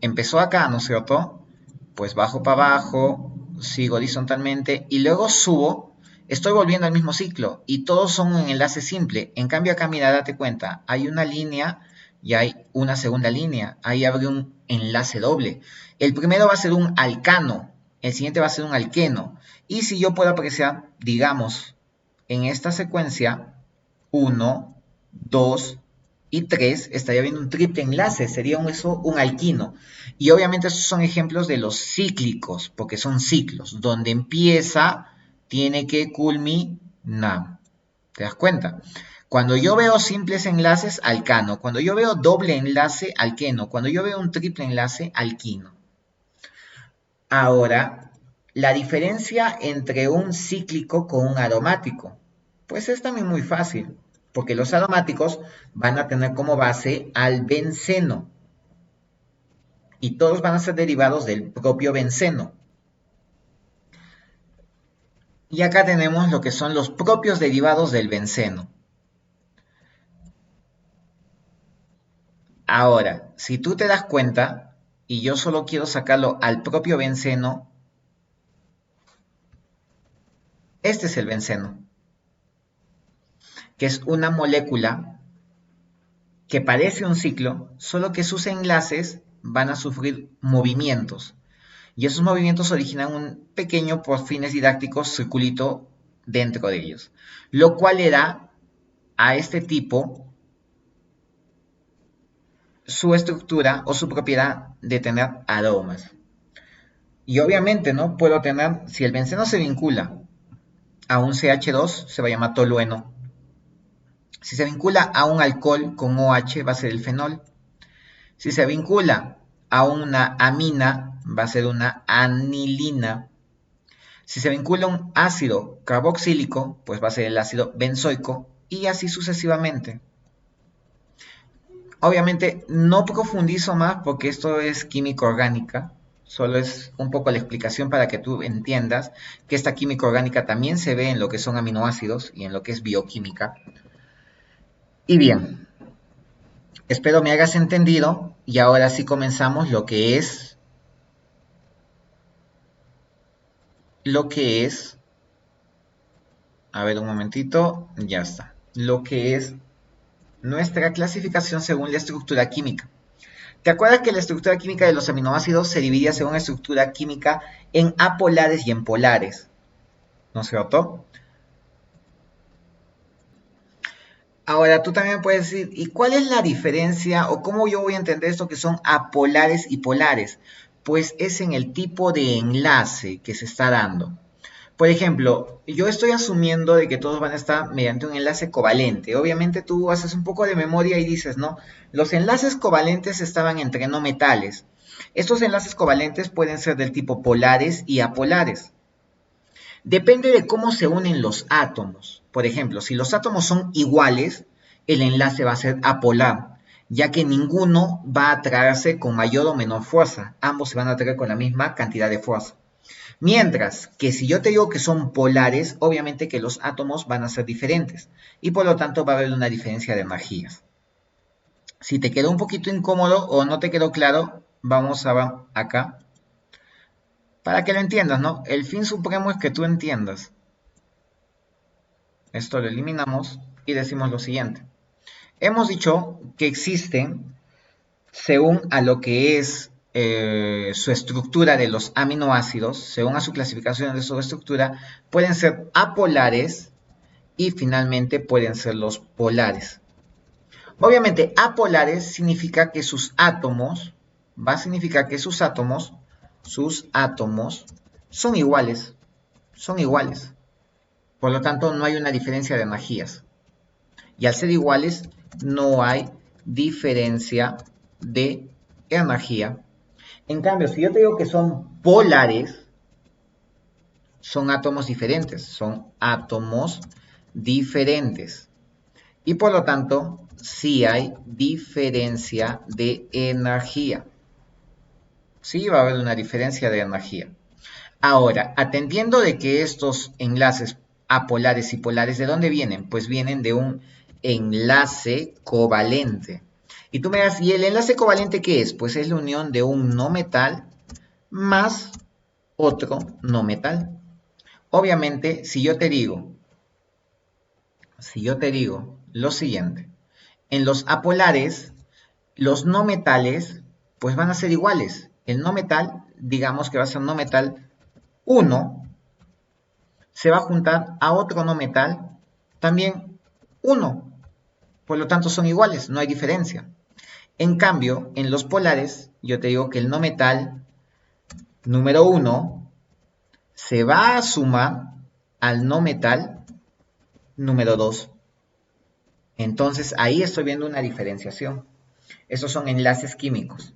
empezó acá, ¿no es cierto? Pues bajo para abajo, sigo horizontalmente y luego subo, estoy volviendo al mismo ciclo y todos son un enlace simple. En cambio acá, mira, date cuenta, hay una línea y hay una segunda línea. Ahí abre un enlace doble. El primero va a ser un alcano, el siguiente va a ser un alqueno. Y si yo puedo apreciar, digamos, en esta secuencia, 1, 2 y 3, estaría viendo un triple enlace, sería un alquino. Y obviamente estos son ejemplos de los cíclicos, porque son ciclos, donde empieza, tiene que culminar. ¿Te das cuenta? Cuando yo veo simples enlaces, alcano. Cuando yo veo doble enlace, alqueno. Cuando yo veo un triple enlace, alquino. Ahora, la diferencia entre un cíclico con un aromático. Pues es también muy fácil, porque los aromáticos van a tener como base al benceno. Y todos van a ser derivados del propio benceno. Y acá tenemos lo que son los propios derivados del benceno. Ahora, si tú te das cuenta, y yo solo quiero sacarlo al propio benceno, este es el benceno, que es una molécula que parece un ciclo, solo que sus enlaces van a sufrir movimientos. Y esos movimientos originan un pequeño, por fines didácticos, circulito dentro de ellos. Lo cual le da a este tipo su estructura o su propiedad de tener aromas. Y obviamente, ¿no? Puedo tener, si el benceno se vincula a un CH2, se va a llamar tolueno. Si se vincula a un alcohol con OH, va a ser el fenol. Si se vincula a una amina, va a ser una anilina. Si se vincula a un ácido carboxílico, pues va a ser el ácido benzoico y así sucesivamente. Obviamente no profundizo más porque esto es química orgánica, solo es un poco la explicación para que tú entiendas que esta química orgánica también se ve en lo que son aminoácidos y en lo que es bioquímica. Y bien, espero me hagas entendido y ahora sí comenzamos a ver un momentito, ya está, lo que es nuestra clasificación según la estructura química. ¿Te acuerdas que la estructura química de los aminoácidos se dividía según la estructura química en apolares y en polares? ¿No es cierto? Ahora tú también puedes decir, ¿y cuál es la diferencia o cómo yo voy a entender esto que son apolares y polares? Pues es en el tipo de enlace que se está dando. Por ejemplo, yo estoy asumiendo de que todos van a estar mediante un enlace covalente. Obviamente tú haces un poco de memoria y dices, ¿no? Los enlaces covalentes estaban entre no metales. Estos enlaces covalentes pueden ser del tipo polares y apolares. Depende de cómo se unen los átomos. Por ejemplo, si los átomos son iguales, el enlace va a ser apolar, ya que ninguno va a atraerse con mayor o menor fuerza. Ambos se van a atraer con la misma cantidad de fuerza. Mientras que si yo te digo que son polares, obviamente que los átomos van a ser diferentes y por lo tanto va a haber una diferencia de energías. Si te quedó un poquito incómodo o no te quedó claro, vamos a ver acá para que lo entiendas, ¿no? El fin supremo es que tú entiendas. Esto lo eliminamos y decimos lo siguiente. Hemos dicho que existen, según a lo que es su estructura de los aminoácidos, según a su clasificación de su estructura, pueden ser apolares y finalmente pueden ser los polares. Obviamente, apolares significa que sus átomos, va a significar que sus átomos son iguales, son iguales. Por lo tanto, no hay una diferencia de energías. Y al ser iguales, no hay diferencia de energía. En cambio, si yo te digo que son polares, son átomos diferentes, son átomos diferentes. Y por lo tanto, sí hay diferencia de energía. Sí va a haber una diferencia de energía. Ahora, atendiendo de que estos enlaces apolares y polares, ¿de dónde vienen? Pues vienen de un enlace covalente. Y tú me das, ¿y el enlace covalente qué es? Pues es la unión de un no metal más otro no metal. Obviamente, si yo te digo lo siguiente, en los apolares, los no metales, pues van a ser iguales. El no metal, digamos que va a ser no metal 1, se va a juntar a otro no metal, también 1. Por lo tanto, son iguales, no hay diferencia. En cambio, en los polares, yo te digo que el no metal número 1 se va a sumar al no metal número 2. Entonces, ahí estoy viendo una diferenciación. Esos son enlaces químicos.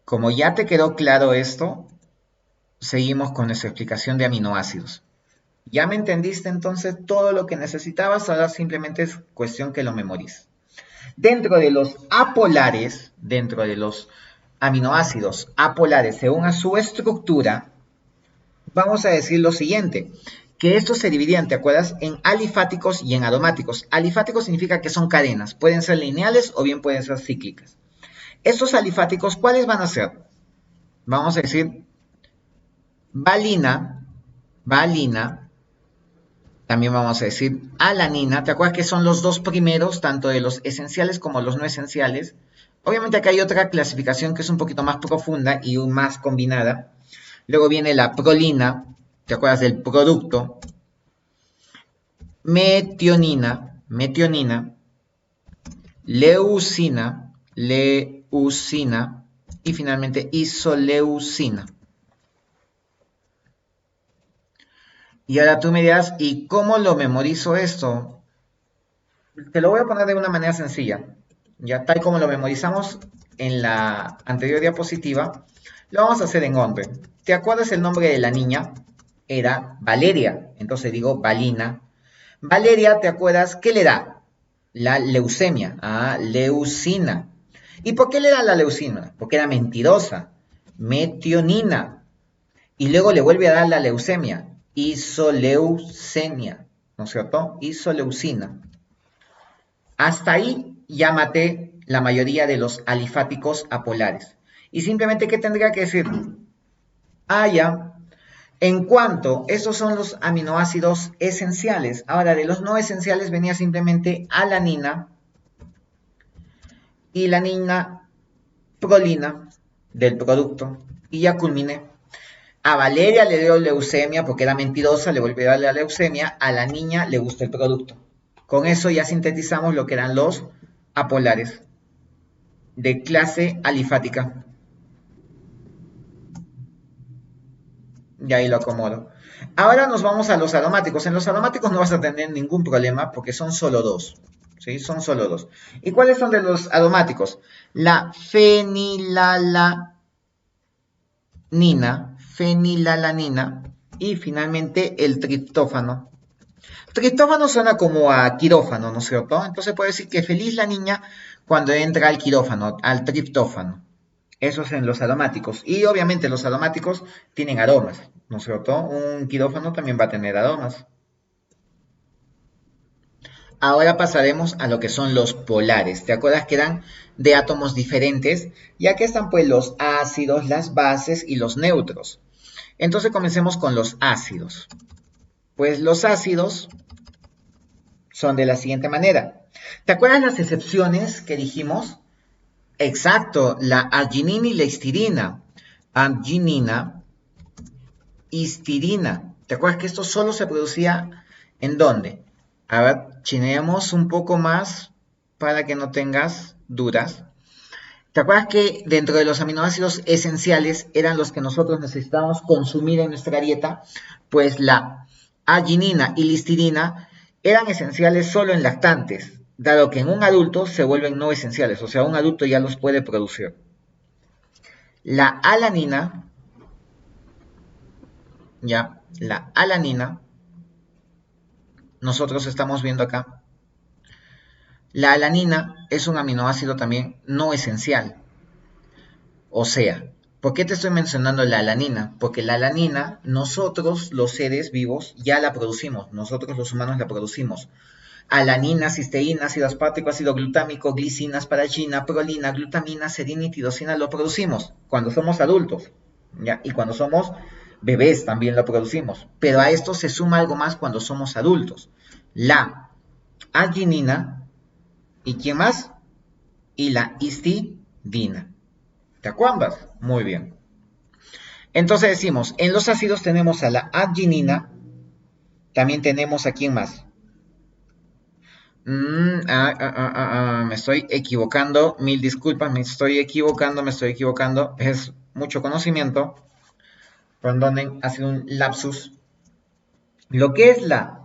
Como ya te quedó claro esto, seguimos con nuestra explicación de aminoácidos. Ya me entendiste entonces todo lo que necesitabas, ahora simplemente es cuestión que lo memorices. Dentro de los apolares, dentro de los aminoácidos apolares, según a su estructura, vamos a decir lo siguiente, que estos se dividían, ¿te acuerdas? En alifáticos y en aromáticos. Alifáticos significa que son cadenas, pueden ser lineales o bien pueden ser cíclicas. Estos alifáticos, ¿cuáles van a ser? Vamos a decir valina, también vamos a decir alanina. ¿Te acuerdas que son los dos primeros, tanto de los esenciales como los no esenciales? Obviamente acá hay otra clasificación que es un poquito más profunda y más combinada. Luego viene la prolina, ¿te acuerdas del producto? Metionina, leucina y finalmente isoleucina. Y ahora tú me dirás, ¿y cómo lo memorizo esto? Te lo voy a poner de una manera sencilla. Ya tal como lo memorizamos en la anterior diapositiva, lo vamos a hacer en orden. ¿Te acuerdas el nombre de la niña? Era Valeria. Entonces digo Valina. Valeria, ¿te acuerdas qué le da? La leucemia. Ah, leucina. ¿Y por qué le da la leucina? Porque era mentirosa. Metionina. Y luego le vuelve a dar la leucemia. Isoleucemia. ¿No es cierto? Isoleucina. Hasta ahí ya maté la mayoría de los alifáticos apolares. Y simplemente, ¿qué tendría que decir? Ah, ya. En cuanto, esos son los aminoácidos esenciales. Ahora, de los no esenciales venía simplemente alanina y la prolina del producto. Y ya culminé. A Valeria le dio leucemia porque era mentirosa, le volvió a darle la leucemia. A la niña le gustó el producto. Con eso ya sintetizamos lo que eran los apolares de clase alifática. Y ahí lo acomodo. Ahora nos vamos a los aromáticos. En los aromáticos no vas a tener ningún problema porque son solo dos. ¿Sí? Son solo dos. ¿Y cuáles son de los aromáticos? La fenilalanina y finalmente el triptófano. Triptófano suena como a quirófano, ¿no es cierto? Entonces puede decir que feliz la niña cuando entra al quirófano, al triptófano. Eso es en los aromáticos. Y obviamente los aromáticos tienen aromas, ¿no es cierto? Un quirófano también va a tener aromas. Ahora pasaremos a lo que son los polares. ¿Te acuerdas que eran de átomos diferentes? Y aquí están pues los ácidos, las bases y los neutros. Entonces comencemos con los ácidos. Pues los ácidos son de la siguiente manera. ¿Te acuerdas las excepciones que dijimos? Exacto, la arginina y la histidina. Arginina, histidina. ¿Te acuerdas que esto solo se producía en dónde? A ver, chineemos un poco más para que no tengas dudas. ¿Te acuerdas que dentro de los aminoácidos esenciales eran los que nosotros necesitábamos consumir en nuestra dieta? Pues la arginina y la histidina eran esenciales solo en lactantes, dado que en un adulto se vuelven no esenciales, o sea, un adulto ya los puede producir. La alanina, ya, la alanina, nosotros estamos viendo acá, la alanina es un aminoácido también no esencial. O sea, ¿por qué te estoy mencionando la alanina? Porque la alanina, nosotros los seres vivos ya la producimos, nosotros los humanos la producimos. Alanina, cisteína, ácido aspartico, ácido glutámico, glicina, asparagina, prolina, glutamina, serina y tirosina lo producimos cuando somos adultos, ¿ya? Y cuando somos bebés también lo producimos. Pero a esto se suma algo más cuando somos adultos. La arginina, ¿y quién más? Y la histidina. ¿Te acuerdas? Muy bien. Entonces decimos, en los ácidos tenemos a la arginina, también tenemos a quién más. Me estoy equivocando, mil disculpas, me estoy equivocando. Es mucho conocimiento. Perdonen, ha sido un lapsus. Lo que es la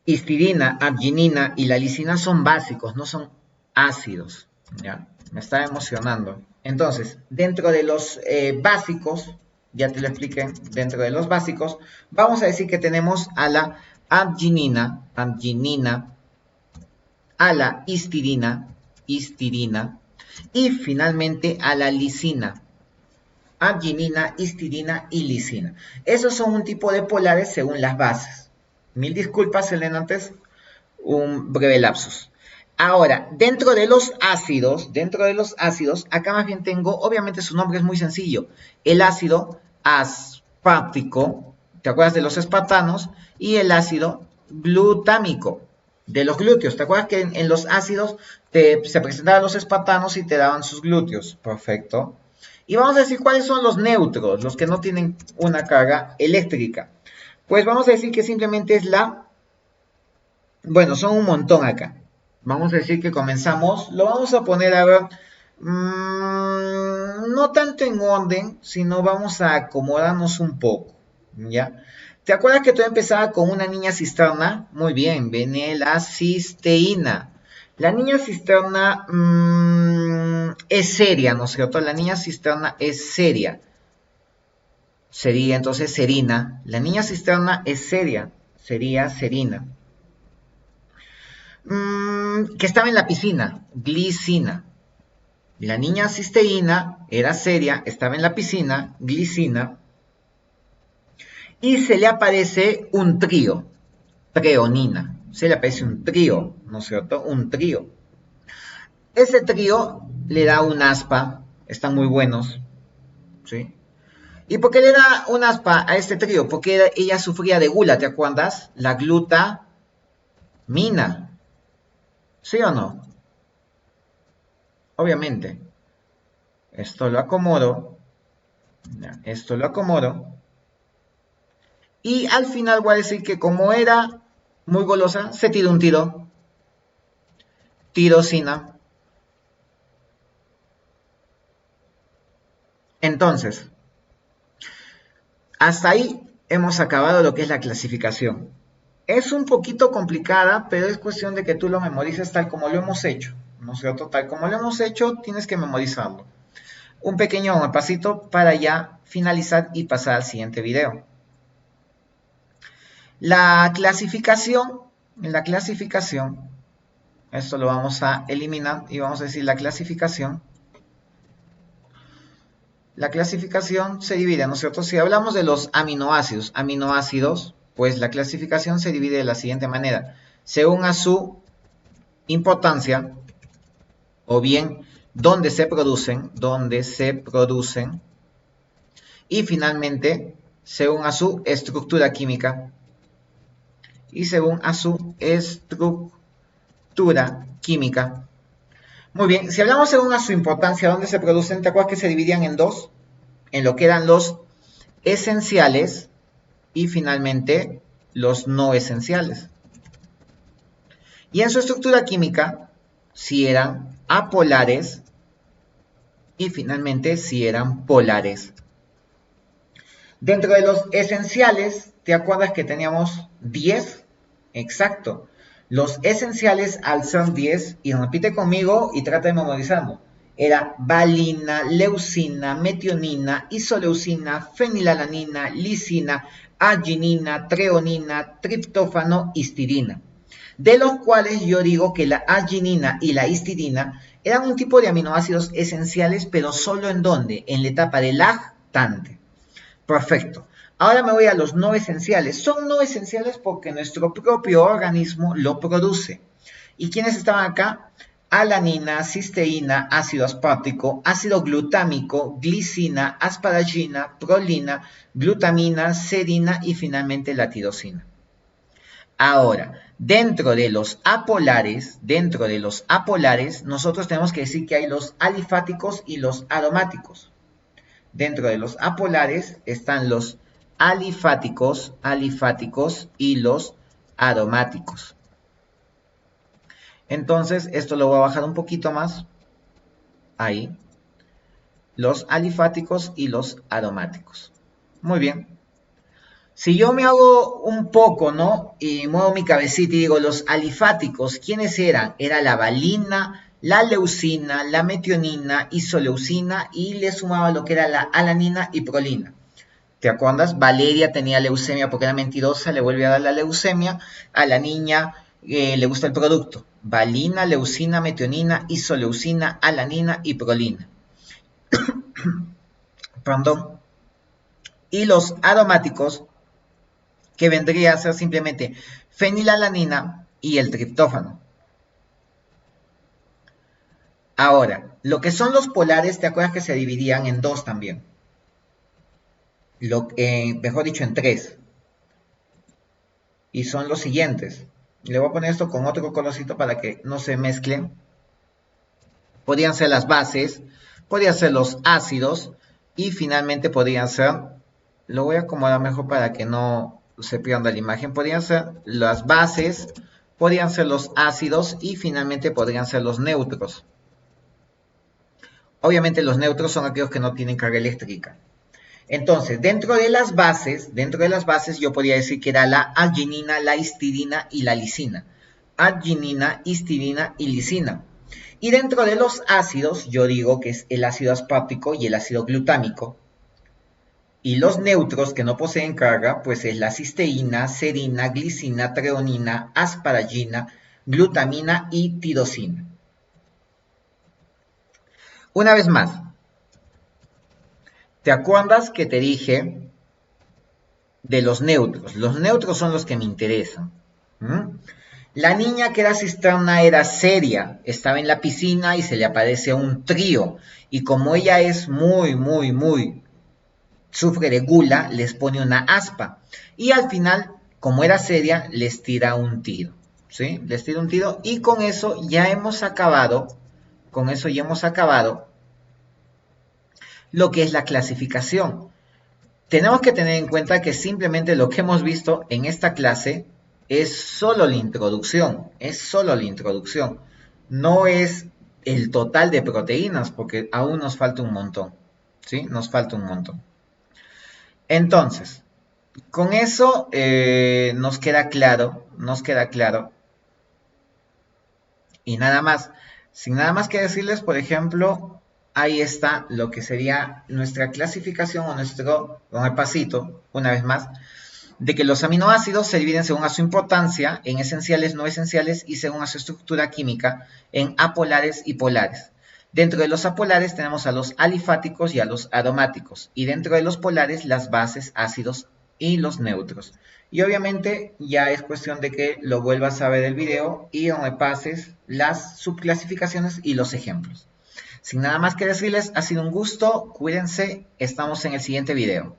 histidina, arginina y la lisina son básicos, no son ácidos. ¿Ya? Me está emocionando. Entonces, dentro de los básicos, ya te lo expliqué, dentro de los básicos, vamos a decir que tenemos a la arginina, a la histidina, y finalmente a la lisina. Arginina, histidina y lisina. Esos son un tipo de polares según las bases. Mil disculpas, Elena, antes un breve lapsus. Ahora, dentro de los ácidos, acá más bien tengo, obviamente su nombre es muy sencillo, el ácido aspartico, ¿te acuerdas de los espartanos? Y el ácido glutámico, de los glúteos. ¿Te acuerdas que en los ácidos se presentaban los espartanos y te daban sus glúteos? Perfecto. Y vamos a decir cuáles son los neutros, los que no tienen una carga eléctrica. Pues vamos a decir que simplemente es bueno, son un montón acá. Vamos a decir que comenzamos, lo vamos a poner a ver, no tanto en orden, sino vamos a acomodarnos un poco, ¿ya? ¿Te acuerdas que todo empezaba con una niña cisterna? Muy bien, viene la cisteína. La niña cisterna es seria, ¿no es cierto? La niña cisterna es seria. Sería entonces serina. La niña cisterna es seria. Sería serina. Que estaba en la piscina, glicina. La niña cisteína era seria, estaba en la piscina, glicina. Y se le aparece un trío, treonina. Se le aparece un trío, ¿no es cierto? Un trío. Ese trío le da un aspa, están muy buenos, ¿sí? ¿Y por qué le da un aspa a este trío? Porque ella sufría de gula, ¿te acuerdas? La glutamina, ¿sí o no? Obviamente. Esto lo acomodo. Ya, esto lo acomodo. Y al final voy a decir que como era muy golosa, se tiró un tiro. Tirosina. Entonces, hasta ahí hemos acabado lo que es la clasificación. Es un poquito complicada, pero es cuestión de que tú lo memorices tal como lo hemos hecho. ¿No es cierto? Tal como lo hemos hecho, tienes que memorizarlo. Un pequeño pasito para ya finalizar y pasar al siguiente video. La clasificación, esto lo vamos a eliminar y vamos a decir la clasificación. La clasificación se divide, ¿no es cierto? Si hablamos de los aminoácidos, pues la clasificación se divide de la siguiente manera. Según a su importancia, o bien dónde se producen, y finalmente, según a su estructura química, y según a su estructura química. Muy bien, si hablamos según a su importancia, dónde se producen, ¿te acuerdas que se dividían en dos? En lo que eran los esenciales y finalmente los no esenciales. Y en su estructura química, si eran apolares y finalmente si eran polares. Dentro de los esenciales, ¿te acuerdas que teníamos 10? Exacto. Los esenciales al ser 10, y repite conmigo y trata de memorizarlo. Era valina, leucina, metionina, isoleucina, fenilalanina, lisina, arginina, treonina, triptófano, histidina. De los cuales yo digo que la arginina y la histidina eran un tipo de aminoácidos esenciales, pero solo en dónde? En la etapa del lactante. Perfecto. Ahora me voy a los no esenciales. Son no esenciales porque nuestro propio organismo lo produce. ¿Y quiénes estaban acá? Alanina, cisteína, ácido aspartico, ácido glutámico, glicina, asparagina, prolina, glutamina, serina y finalmente la tirosina. Ahora, dentro de los apolares, nosotros tenemos que decir que hay los alifáticos y los aromáticos. Dentro de los apolares están los alifáticos y los aromáticos. Entonces, esto lo voy a bajar un poquito más. Ahí. Los alifáticos y los aromáticos. Muy bien. Si yo me hago un poco, ¿no? Y muevo mi cabecita y digo, los alifáticos, ¿quiénes eran? Era la valina, la leucina, la metionina, isoleucina y le sumaba lo que era la alanina y prolina. ¿Te acuerdas? Valeria tenía leucemia porque era mentirosa, le vuelve a dar la leucemia. A la niña le gusta el producto. Valina, leucina, metionina, isoleucina, alanina y prolina. Perdón. Y los aromáticos, que vendría a ser simplemente fenilalanina y el triptófano. Ahora, lo que son los polares, ¿te acuerdas que se dividían en dos también? Mejor dicho, en tres. Y son los siguientes. Le voy a poner esto con otro colorcito para que no se mezclen. Podrían ser las bases, podrían ser los ácidos y finalmente podrían ser, lo voy a acomodar mejor para que no se pierda la imagen, podrían ser las bases, podrían ser los ácidos y finalmente podrían ser los neutros. Obviamente los neutros son aquellos que no tienen carga eléctrica. Entonces, dentro de las bases yo podría decir que era la arginina, la histidina y la lisina. Arginina, histidina y lisina. Y dentro de los ácidos, yo digo que es el ácido aspartico y el ácido glutámico. Y los neutros que no poseen carga, pues es la cisteína, serina, glicina, treonina, asparagina, glutamina y tirosina. Una vez más, ¿te acuerdas que te dije de los neutros? Los neutros son los que me interesan. La niña que era cisterna era seria, estaba en la piscina y se le aparece un trío. Y como ella es muy, sufre de gula, les pone una aspa. Y al final, como era seria, les tira un tiro. ¿Sí? Les tira un tiro y con eso ya hemos acabado. Con eso ya hemos acabado lo que es la clasificación. Tenemos que tener en cuenta que simplemente lo que hemos visto en esta clase es solo la introducción, no es el total de proteínas, porque aún nos falta un montón, ¿sí? Nos falta un montón. Entonces, con eso nos queda claro, y nada más, sin nada más que decirles, por ejemplo, ahí está lo que sería nuestra clasificación o nuestro repasito, una vez más, de que los aminoácidos se dividen según a su importancia en esenciales, no esenciales y según a su estructura química en apolares y polares. Dentro de los apolares tenemos a los alifáticos y a los aromáticos, y dentro de los polares las bases, ácidos y los neutros. Y obviamente ya es cuestión de que lo vuelvas a ver el video y me pases las subclasificaciones y los ejemplos. Sin nada más que decirles, ha sido un gusto, cuídense, estamos en el siguiente video.